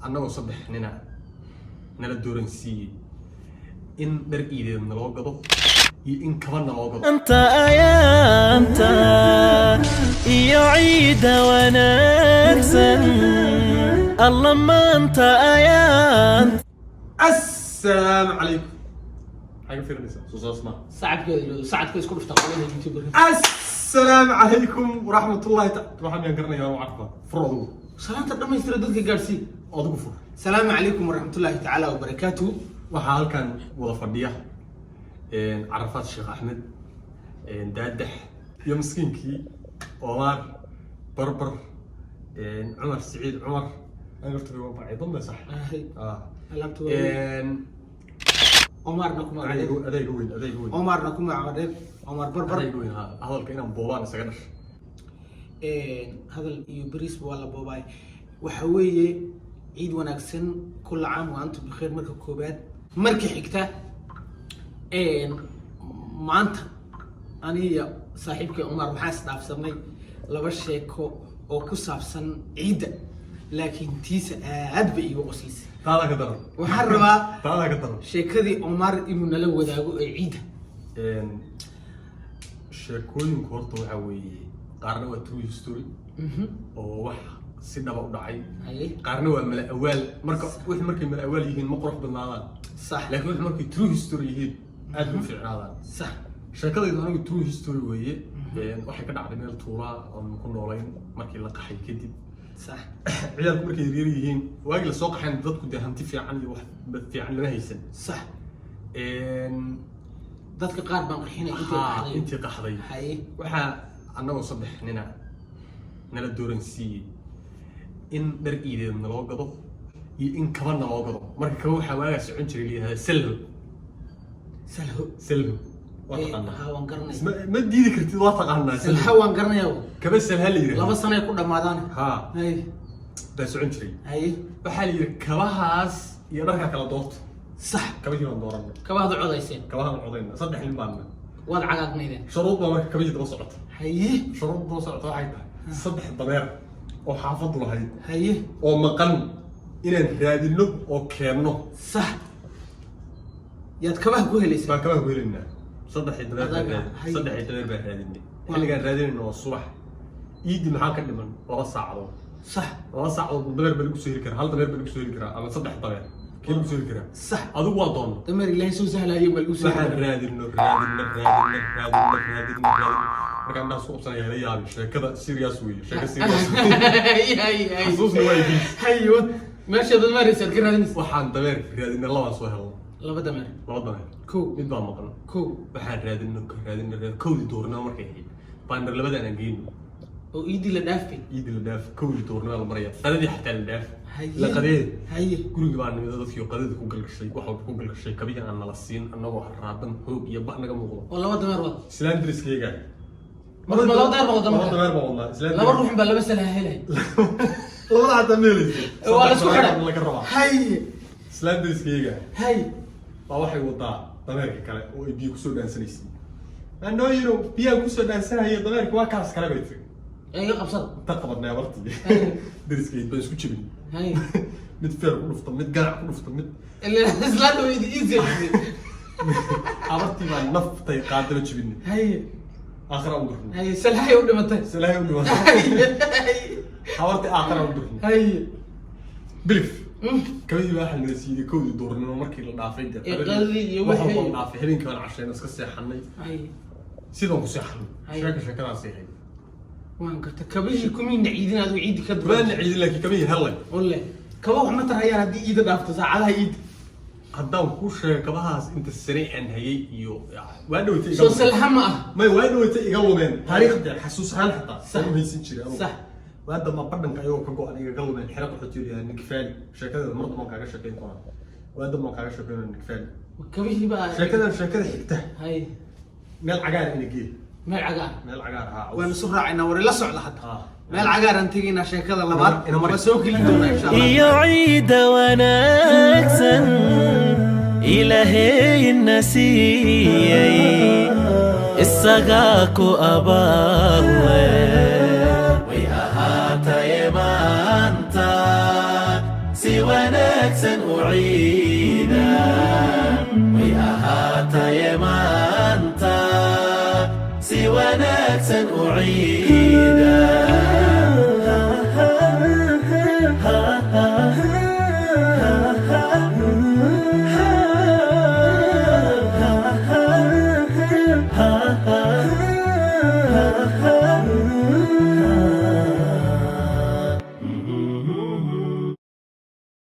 annagoo saddex nina nala dooransiiyey in dhar iideed naloo gado iyo in kaba naloo gado anta ayaanta iyo ciida wanaagsan alla maanta ayaanta assalaamu calaykum xaga fiirinaysa soo saasma saacadka isku dhufta qolada youtube assalaamu calaykum waraxmatullaahi ta'ala waxaan garanayaa oo caqba furadu salaanta dhamaystira dadka gaarsiin adigu fur salaamu calaykum waraxmatullaahi ta'ala wa barakaatuh waxaa halkan wada fadhiya carafaad sheekh axmed daadax iyo miskiinkii Omar barbar Umar Saciid Umar أنت تقول بعيد ضمن صح؟ ألعبت عمر نكون أدي يقول عمر نكون عمر عمر بربر أدي يقول هذا الكلام بوبان سجنر هذا يبريس ولا بوباي وحويه عيد ونكسن كل عام وأنتم بخير مركب كوبات مركب حكته ما أنت أنا صاحبك عمر محاسن عفسني لبشيكو أو كسافسن عيد لكن تيس أدبي وقصيص هذا كدر وحربا هذا كدر شكدي عمر إنه نلو ذا عيد شكوين كورتو عوي قارنوا ترو ستوري أو وح سيدنا بقول قارنوا من الأول مركب وح مركب من الأول يهين مقرح بالنظام صح لكن وح مركب ترو ستوري يهين أدب في هذا صح شكدي أنا ترو ستوري ويه وح كده عدنا الطورة أو نكون نورين مركب لقحي كدي صح عيال مركي يريريين واجل السوق حين ضدكم ده هنتي في عني واحد في عن ما هيسن صح ضدك قارب مرحين انت قحضي هاي وحا أنا صبح نلا دورنسي إن در إيدي نلو قضو إن كمان نلو قضو مركي كوو حواجه سعون شري لي هذا سلهو واتقنا هاوان قرني ما دي ذكرتي واتقنا هاوان قرني يو كبس سلهل يري لما سنة يكون دمادان ها هاي ده سعون شري هاي وحالي كبهاس يركها كلا دوت صح كبيجي من دورنا كبهذا عضيسين كبهاس عضينا صدق المبان وضع عقاقني ذا شروط ما كبيجي توصلت هاي شروط توصلت واحد صدق الضمير أو حافظ له هاي أو مقن إلى رادينه أو كيرنه صح ياد كبه كوهليس ما كبه كوهلنا صدق الضمير صدق الضمير براديني اللي كان رادين إنه الصبح يجي محاك اللي ولا ساعة صح ولا ساعة الضمير بلقسوه كره هل الضمير بلقسوه كره أما صدق الضمير كيف بلقسوه كره صح هذا هو ضن ضمير الله يسوع سهل أيام بلقسوه صح رادين marka aan soo qabsanay la yaabay sheekada serious way sheekada serious هاي xasuusna way هاي ماشي ضمير يسال كرادين waxaan dabeer raadinay laba soo helo لبا ضمير laba dabeer كو mid baa maqan كو waxaan raadinay koodi doornaa markay ahayd baan labada aan geeyno وإيدي لدافي iidi la dhaaf koodi doornaa la maraya qadadii xataa la dhaaf هاي la qadee هاي guriga baan nimid dadkii qadada ku galgashay waxa ku galgashay kabiga aan nala siin anagoo haraadan xoog iyo bax naga muuqdo والله ضمير والله islaan diriskayga ما لو دار ما ضمير والله islaan لا بروح بلا بس لها هلا labada hadda meelaysa ولا سو خير laga rabaa هاي islaan diriskayga هاي baa waxay wadaa dameerka kale oo ay biyo ku soo dhaansanaysiin anoo yiro biyo ku soo dhaansanaya dameerka waa kaas kale bay tiri اي قبصت taqabadnaa martii diriskayga baa isku jibin هاي mid feer ku dhufta mid garac ku dhufta mid اللي زلاد ويدي ايزي abartii baa naftay qaadala jibin هاي aakhira u durna هاي سلهاي ودمتي salaahay u dhiman abartii aakhira u durna هاي bilif kabadii waxaa la siiyay koodi doornimo markii la dhaafay qadadii waxa uu dhaafay habeenkii baan cashayna iska seexanay هاي sidoo ku seexanay sheekadaas yahay وان كنت كبيش كمين عيدين هذا عيد كدر baan ciidin laakiin kabadii helay ولا كبوح ما ترى هي هذه ايد دافت ساعه ايد haddaan ku sheego kabahaas inta sare aan hayay iyo waa dhawtay سو سلهم may waa dhawtay iga lumeen taariikhda xasuus ahaan xataa صح haysan jiray صح waada ma badhanka ayuu ka go'an iga lumeen xiraq wuxuu tiriyaa nikfaali sheekada marba ma kaaga shaqeyn doona waada ma kaaga shaqeyn nikfaali كبيش بقى sheekada xigta هاي meel cagaar in geey مال عقار meel cagaar ha وين سرعة عنا وري لا سعد حتى مال عقار انتينا شيكada labaad ina soo kili doona insha Allah iyo ciida wanaagsan ilaahay nasiiyay isaga ku abaal way ahaatay maanta si wanaagsan u ciida way ahaataye maanta si wanaagsan u ciida ha ha ha